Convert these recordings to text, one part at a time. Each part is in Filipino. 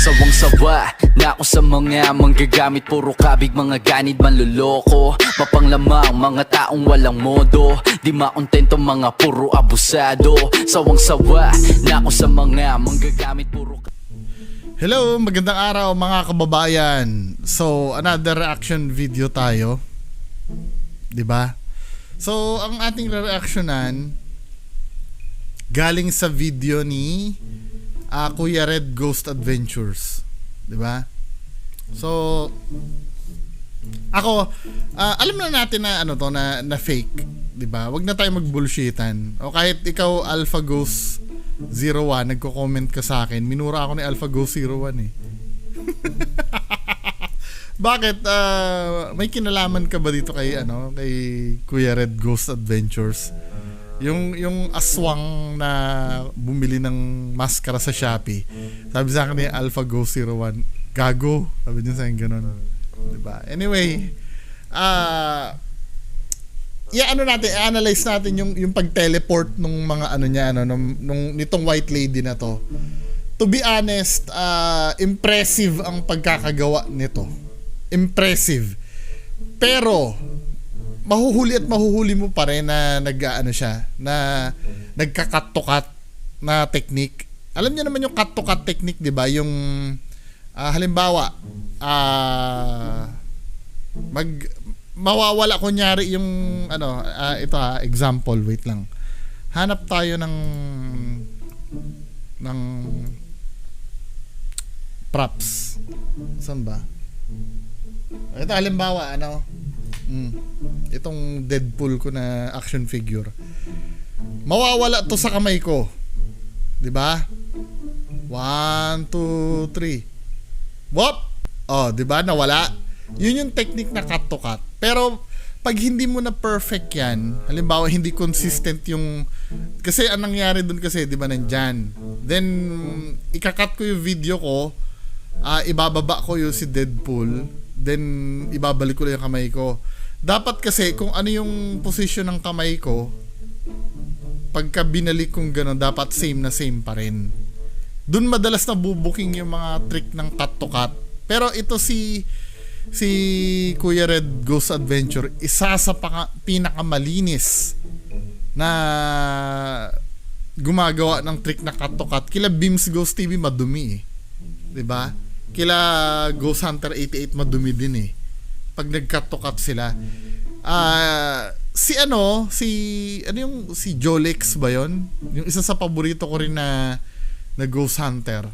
Sawang-sawa na ako sa mga manggagamit, puro kabig, mga ganid, manloloko, mapanglamang mga taong walang modo, di makontento, mga puro abusado. Sawang-sawa na ako sa mga manggagamit, puro. Hello, magandang araw mga kababayan. So, another reaction video tayo. 'Di ba? So, ang ating reactionan galing sa video ni Kuya Red Ghost Adventures, 'di ba? So, ako alam na natin na ano to na fake, 'di ba? Wag na tayo mag-bullshitan. O kahit ikaw Alpha Ghost 01 nagko-comment ka sa akin, minura ako ni Alpha Ghost 01 eh. Bakit may kinalaman ka ba dito kay kay Kuya Red Ghost Adventures? Yung aswang na bumili ng maskara sa Shopee. Sabi sa akin ni Alpha Ghost 01, gago. Sabi niya sa akin ganun. 'Di ba? Anyway, i-analyze natin yung pag-teleport nung mga niya nung nitong white lady na to. To be honest, impressive ang pagkakagawa nito. Impressive. Pero mahuhuli at mahuhuli mo pa rin na siya, na nagka-cut to cut na technique. Alam niyo naman yung cut to cut technique, 'di ba? Yung halimbawa, mawawala kunyari yung ito example, wait lang. Hanap tayo ng props. Saan ba? Ito halimbawa itong Deadpool ko na action figure. Mawawala to sa kamay ko. 'Di ba? 1 2 3. Wop! Oh, 'di ba? Nawala. Yun yung technique na cut to cut. Pero pag hindi mo na perfect yan, halimbawa hindi consistent yung, kasi anong nangyari dun kasi, di ba, nandyan, then ikakat ko yung video ko, ibababa ko yung si Deadpool, then ibabalik ko lang yung kamay ko. Dapat kasi kung ano yung position ng kamay ko, pagka binalik kong gano'n, dapat same na same pa rin. Dun madalas na bubuking yung mga trick ng cut to cut. Pero ito si Kuya Red Ghost Adventure, isa sa pinakamalinis na gumagawa ng trick na cut to cut. Kila Beams Ghost TV madumi eh. 'Di ba? Kila Ghost Hunter 88 madumi din eh. Pag nag-cut to cut sila. Si Jolex ba 'yon? Yung isa sa paborito ko rin na Ghost Hunter,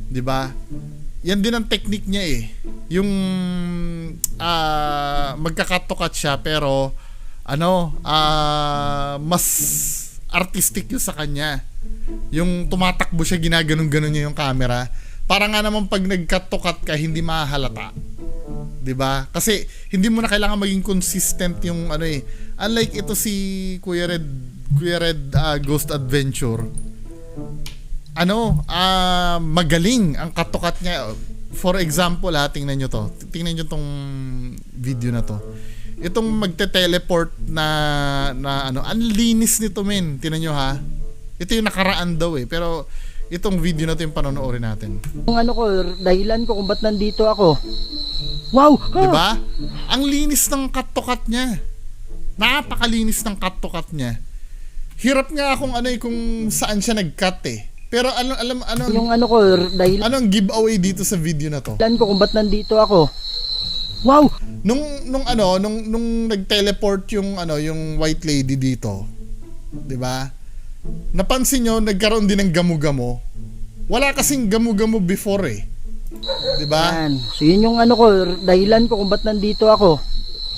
'di ba? Yan din ang technique niya eh. Yung magka-cut to cut siya, pero mas artistic yun sa kanya. Yung tumatakbo siya, ginaganon-ganon niya yung camera. Para nga naman pag nag-cut to cut ka, hindi mahalata. 'Di ba? Kasi hindi mo na kailangan maging consistent yung Unlike ito si Kuya Red Ghost Adventure. Magaling ang cut to cut niya. For example, tingnan nyo to. Tingnan nyo tong video na to. Itong magte-teleport na ang linis nito, men. Tingnan nyo ha. Ito yung nakaraan daw eh. Pero itong video na to yung panonoodin natin. Yung dahilan ko kung ba't nandito ako. Wow! Diba? Ang linis ng cut to cut niya. Napakalinis ng cut to cut niya. Hirap nga kung kung saan siya nag-cut eh. Pero yung dahil anong giveaway dito sa video na to? dahilan ko kung ba't nandito ako. Wow! Nung nag-teleport yung white lady dito, 'di ba? Napansin nyo, nagkaroon din ng gamo-gamo. Wala kasing gamo-gamo before eh. 'Di ba? So yun yung dahilan ko kung ba't nandito ako.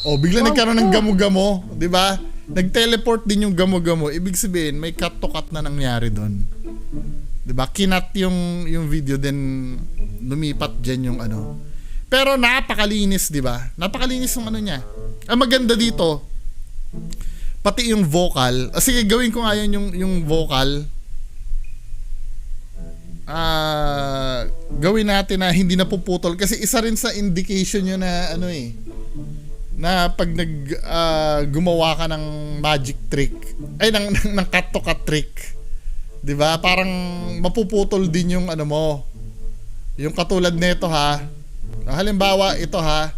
Oh, bigla nagkaroon ng gamo-gamo, 'di ba? Nag-teleport din yung gamo-gamo. Ibig sabihin, may cut to cut na nangyari doon. 'Di ba? Kinat yung video, then lumipat diyan yung Pero napakalinis, 'di ba? Napakalinis ng niya. Ang maganda dito, pati yung vocal. Sige, gawin ko nga yung vocal. Gawin natin na hindi napuputol kasi isa rin sa indication yun na na pag gumawa ka ng magic trick, ng cut to cut trick, 'di ba? Parang mapuputol din yung Yung katulad nito ha. Halimbawa, ito ha.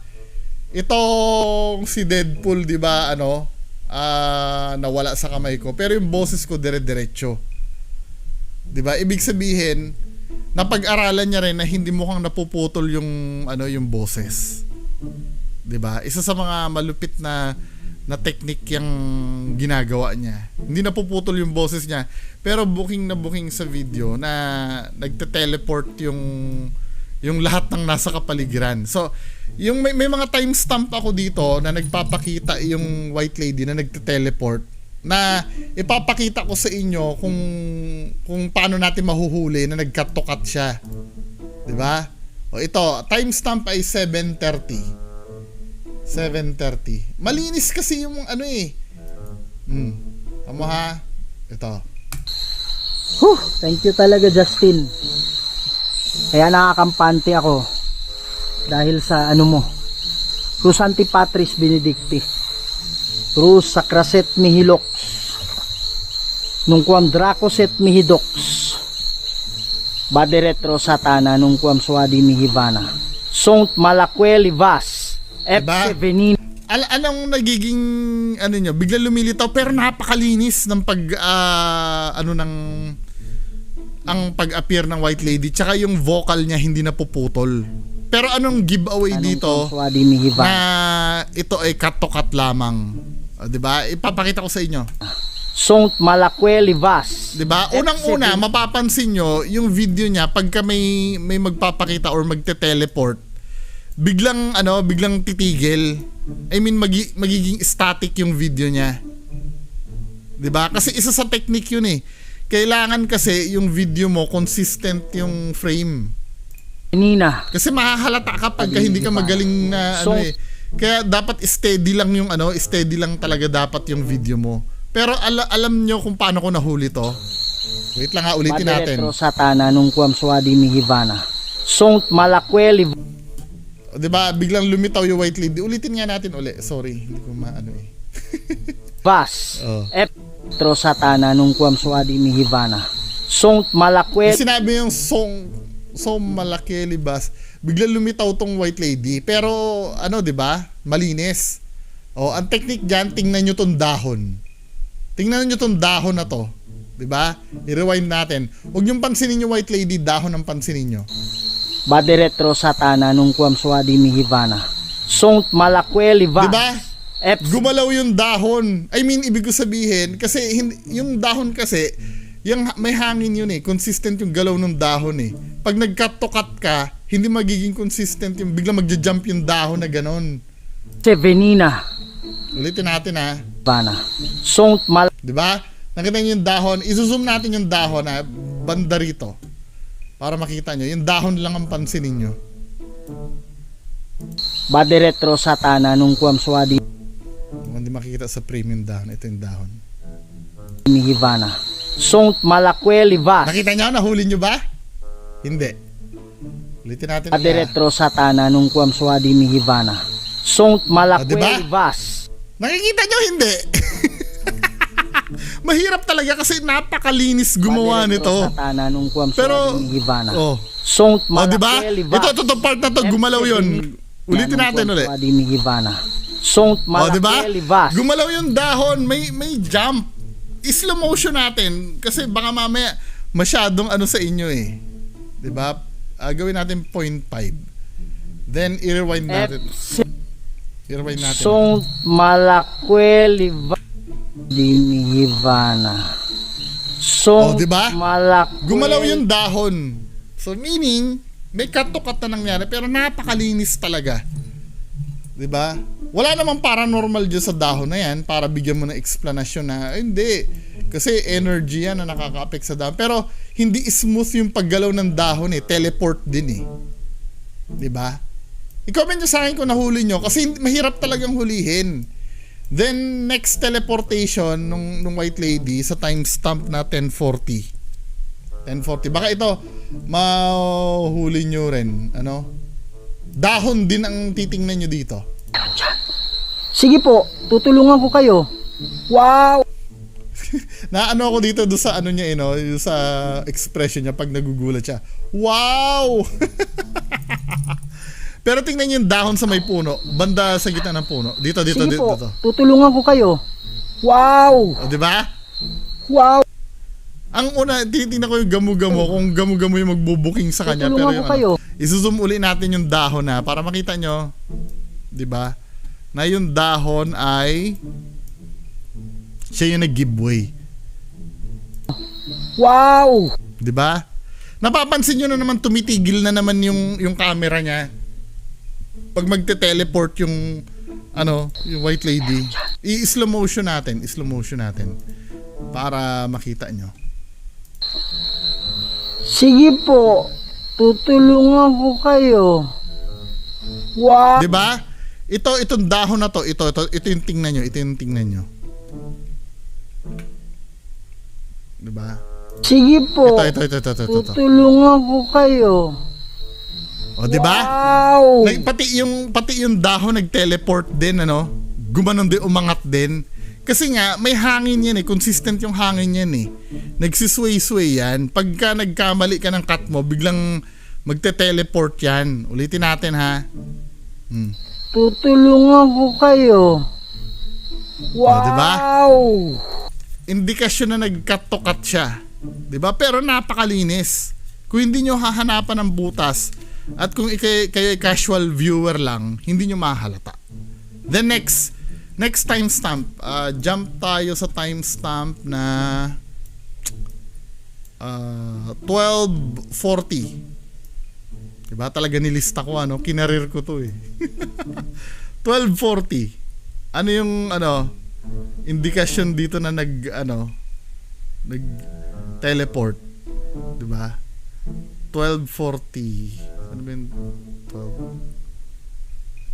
Itong si Deadpool, di ba, nawala sa kamay ko. Pero yung boses ko dire-diretso. Di ba? Ibig sabihin, napag-aralan niya rin na hindi mukhang napuputol yung yung boses. 'Di ba? Isa sa mga malupit na technique yung ginagawa niya. Hindi napuputol yung boses niya, pero booking na booking sa video na nagte-teleport yung lahat ng nasa kapaligiran. So, yung may mga timestamp ako dito na nagpapakita yung white lady na nagte-teleport, na ipapakita ko sa inyo kung paano natin mahuhuli na nag-cut to cut siya. 'Di ba? O ito, timestamp ay 7:30. 7:30. Malinis kasi yung Tama ha? Ito. Thank you talaga, Justin. Kaya nakakampante ako dahil sa mo, Cruz Antipatris Benedicti, Cruz Sacraset Mihilox, nung kuam Dracoset Mihidox, Baderetro Satana nung kuam Swadi Mihivana, Sont Malakweli Vas, Diba? F. Venin. Anong nagiging nyo, bigla lumilitaw pero napakalinis ng ang pag-appear ng white lady, tsaka yung vocal niya hindi napuputol. Pero anong giveaway dito Swadi Mihivana, na ito ay cut to cut lamang. O, 'di ba? Ipapakita ko sa inyo. Sont Malakweli Vas, 'Di ba? Unang-una, mapapansin nyo yung video niya pagka may magpapakita or magte-teleport, biglang titigil. I mean, magiging static yung video niya. 'Di ba? Kasi isa sa technique 'yun eh. Kailangan kasi yung video mo consistent yung frame. Nina, Kasi mahahalata ka pag hindi ka magaling na Kaya dapat steady lang yung steady lang talaga dapat yung video mo. Pero alam nyo kung paano ko nahuli to. Wait lang ulitin natin. Baderetro Satana nung kuam Swadi Mihivana, Sont Malakweli O, 'di ba? Biglang lumitaw yung white lady. Ulitin nga natin uli. Sorry, hindi ko Vas, Oh. F. Tro Satana nung kuam Swadi Mihivana, Sont Yung Malakweli sinabi yung so malaki libas, biglang lumitaw tong white lady. Pero 'di ba? Malinis. O, ang technique diyan, tingnan niyo tong dahon. Tingnan niyo tong dahon na to. 'Di ba? I-rewind natin. Huwag niyo pansinin yung white lady, dahon ang pansinin niyo. Baderetro Satana nung kuam Swadi Mihivana, Sont Malakweli Vas, 'Di ba? F. Gumalaw yung dahon. I mean, ibig ko sabihin, kasi yung dahon kasi, may hangin yun eh. Consistent yung galaw ng dahon eh. Pag nag-cut to cut ka, hindi magiging consistent yung biglang magja-jump yung dahon na ganon. Sevenina Ulitin natin ha. Vana, Sont Di ba? Nakita nyo yung dahon. I-zoom natin yung dahon ha. Banda rito. Para makita nyo. Yung dahon lang ang pansinin nyo. Baderetro Satana nung kuam Swadi Kung hindi makikita sa frame yung dahon, ito yung dahon. Mihivana, Sont Malakweli Vas, Nakita nyo? Nahuli nyo ba? Hindi. Ulitin natin. Baderetro Satana nung kuam Swadi Mihivana, Sont Malakweli diba? Vas, Nakikita nyo? Hindi. Mahirap talaga kasi napakalinis gumawa nito. Baderetro Satana nung kuam Pero, Swadi Mihivana, oh. Sont Diba? Malakweli Vas. Ito part na to, gumalaw yun. Ulitin natin ulit. Swadi Mihivana, Sont Diba? Malakweli Vas, Gumalaw yung dahon, may jump. Slow motion natin kasi baka mamaya masyadong sa inyo eh. 'Di ba? Gawin natin 0.5. Then i-rewind natin. I-rewind natin. Sont Malakweli Vas, Mihivana, Sont diba? Malakweli. Gumalaw yung dahon. So meaning, may cut to cut na nangyari pero napakalinis talaga. 'Di ba? Wala namang paranormal dyan sa dahon na yan para bigyan mo ng explanation na hindi. Kasi energy yan na nakaka-affect sa dahon. Pero hindi smooth yung paggalaw ng dahon eh. Teleport din eh. 'Di ba? I-comment nyo sa akin kung nahuli nyo kasi mahirap talagang hulihin. Then next teleportation nung white lady sa timestamp na 10:40. 10:40. Baka ito mahuli nyo rin. Dahon din ang titingnan nyo dito. Sige po, tutulungan ko kayo. Wow! Naano ako dito do sa ano niya, yung sa expression niya pag nagugulat siya. Wow! Pero tingnan niyo yung dahon sa may puno, banda sa gitna ng puno. Dito, Sige po, dito. tutulungan ko kayo. Wow! O, di ba? Wow! Ang una, titingnan ko yung gamo-gamo, kung gamo-gamo yung magbubuking sa kanya. Pero Tutulungan yung ko kayo. isusum uli natin yung dahon na para makita nyo, di ba? Na yung dahon ay siya yung nag-giveaway. Wow! Di ba? Napapansin nyo na naman tumitigil na naman yung camera niya. Pag magte-teleport yung yung white lady. I-slow motion natin para makita nyo. Sige po, tutulungan ko kayo. Wow! 'Di ba? Itong dahon na to, ito yung tingnan nyo, 'Di ba? Sige po, Ito. tutulungan ko kayo. O, 'di ba? Wow! Pati yung dahon nag-teleport din, gumanon din, umangat din. Kasi nga, may hangin yan consistent yung hangin yan Nagsisway-sway yan. Pagka nagkamali ka ng cut mo, biglang magte-teleport yan. Ulitin natin, ha? Tutulungan ko kayo. Wow! O, diba? Indikasyon na nag-cut to cut siya. 'Di ba? Pero napakalinis. Kung hindi nyo hahanapan ng butas at kung kayo casual viewer lang, hindi nyo mahalata. The next timestamp, jump tayo sa timestamp na 12:40. Diba? Talaga nilista ko, kinarir ko to 12:40. Ano yung indikasyon dito na nag-teleport, 'di ba? 12:40. Ano ba yun?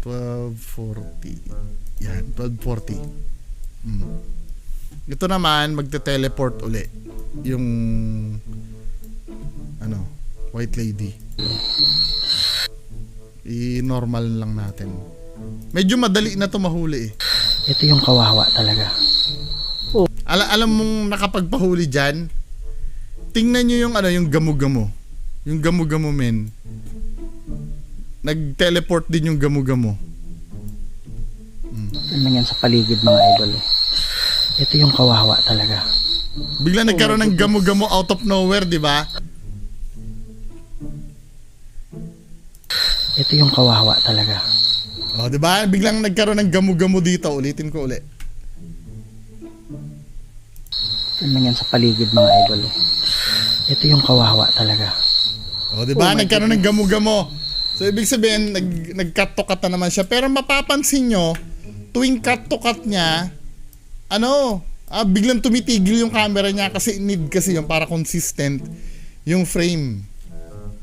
12:40. Yan, 12:40. Ito naman magte-teleport uli yung white lady. I-normal lang natin. Medyo madali na to mahuli Ito yung kawawa talaga. Alam mong nakapagpahuli dyan, tingnan nyo yung gamo-gamo. Yung gamo-gamo, men. Nag-teleport din yung gamo-gamo. Tingnan yan sa paligid, mga idol. Ito yung kawawa talaga. Bigla nagkaroon ng gamo-gamo out of nowhere, di ba? Ito yung kawawa talaga. O, di ba? Biglang nagkaroon ng gamo-gamo dito. Ulitin ko uli. Tingnan yan sa paligid, mga idol. Ito yung kawawa talaga. O, di ba? Nagkaroon ng gamo-gamo. So, ibig sabihin, nag-cut to cut na naman siya. Pero mapapansin nyo, tuwing cut to cut niya, biglang tumitigil yung camera niya kasi need kasi yung para consistent yung frame.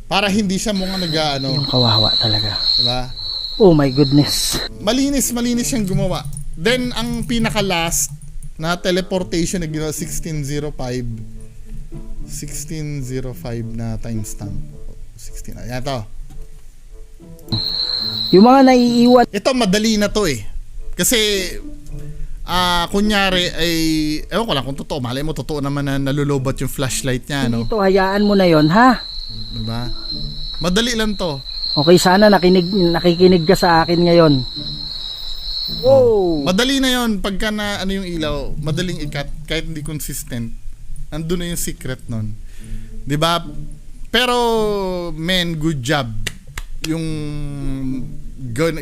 Para hindi siya mukhang Yung kawawa talaga. Diba? Oh my goodness. Malinis siyang gumawa. Then, ang pinaka-last na teleportation na ginawa, 16:05 na timestamp. 16. Ayan to. Yung mga naiiwan. Ito, madali na to Kasi, kunyari ay, ewan ko lang kung totoo. Malay mo, totoo naman na nalulobat yung flashlight niya, Dito, hayaan mo na yon, ha? Diba? Madali lang to. Okay, sana nakikinig ka sa akin ngayon. Wow! Madali na yon pagka na yung ilaw, madaling i-cut kahit hindi consistent. Andun na yung secret nun. 'Di ba? Pero men, good job yung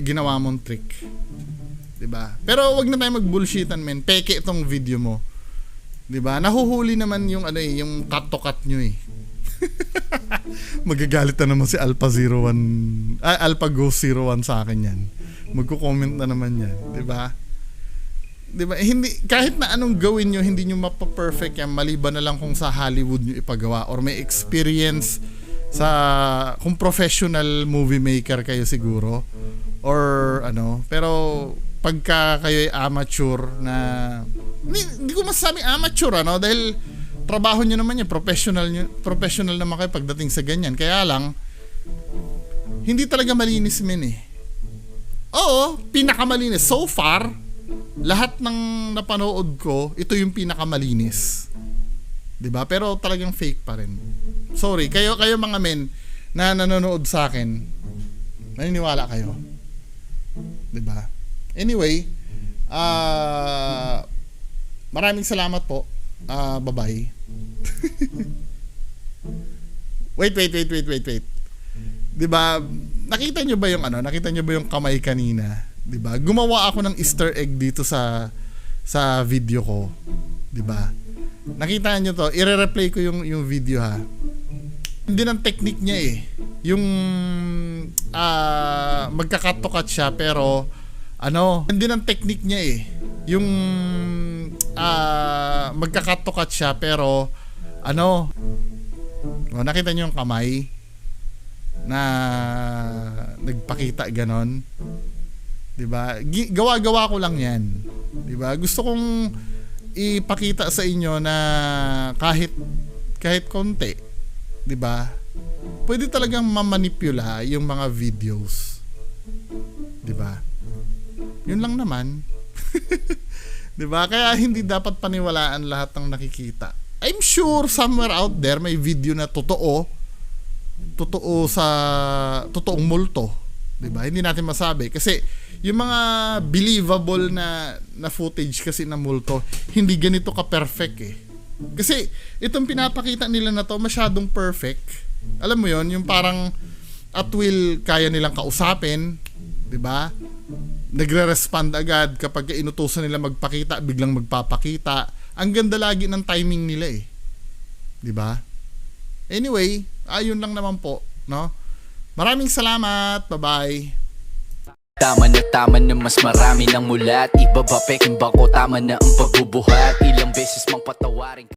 ginawa mong trick. 'Di ba? Pero wag na tayo mag-bullshitan, men. Peke itong video mo. 'Di ba? Nahuhuli naman yung yung cut to cut nyo Magagalit na naman si Alpha Ghost 01 sa akin yan. Magko-comment na naman yan, 'di ba? 'Di ba? Hindi kahit na anong gawin niyo, hindi niyo mapa-perfect yan maliban na lang kung sa Hollywood niyo ipagawa or may experience kung professional movie maker kayo siguro or pero pagka kayo ay amateur na hindi ko masasabi amateur dahil trabaho niyo naman yan, professional naman kayo pagdating sa ganyan. Kaya lang hindi talaga malinis, men Oo, pinakamalinis so far. lahat ng napanood ko, ito yung pinakamalinis. 'Di ba? Pero talagang fake pa rin. Sorry, kayo mga men na nanonood sa akin, naniniwala kayo. 'Di ba? Anyway, maraming salamat po. Bye-bye. Wait. 'Di ba? Nakita niyo ba yung Nakita niyo ba yung kamay kanina? 'Di ba? Gumawa ako ng Easter egg dito sa video ko, 'di ba? Nakita niyo to, i-replay ko yung video ha. Hindi ng technique niya eh. Yung magka-cut to cut siya pero hindi ng technique niya eh. Yung magka-cut to cut siya pero nakita niyo yung kamay na nagpakita ganon. 'Di ba? Gawa-gawa ko lang 'yan. 'Di ba? Gusto kong ipakita sa inyo na kahit konti, 'di ba? Pwede talagang mamanipula yung mga videos. 'Di ba? Yun lang naman. 'Di ba? Kaya hindi dapat paniwalaan lahat ng nakikita. I'm sure somewhere out there may video na totoo sa totoong multo, 'di ba? Hindi natin masabi kasi yung mga believable na footage kasi na multo, hindi ganito ka perfect eh. Kasi itong pinapakita nila na to masyadong perfect. Alam mo 'yon, yung parang at will kaya nilang kausapin, 'di ba? Nagre-respond agad kapag inutusan nila magpakita, biglang magpapakita. Ang ganda lagi ng timing nila eh. 'Di ba? Anyway, ayun lang naman po, no? Maraming salamat. Bye-bye. Tama na mas marami ng mulat. Iba ba peking bako? Tama na ang pagbubuhat. Ilang beses mang patawarin.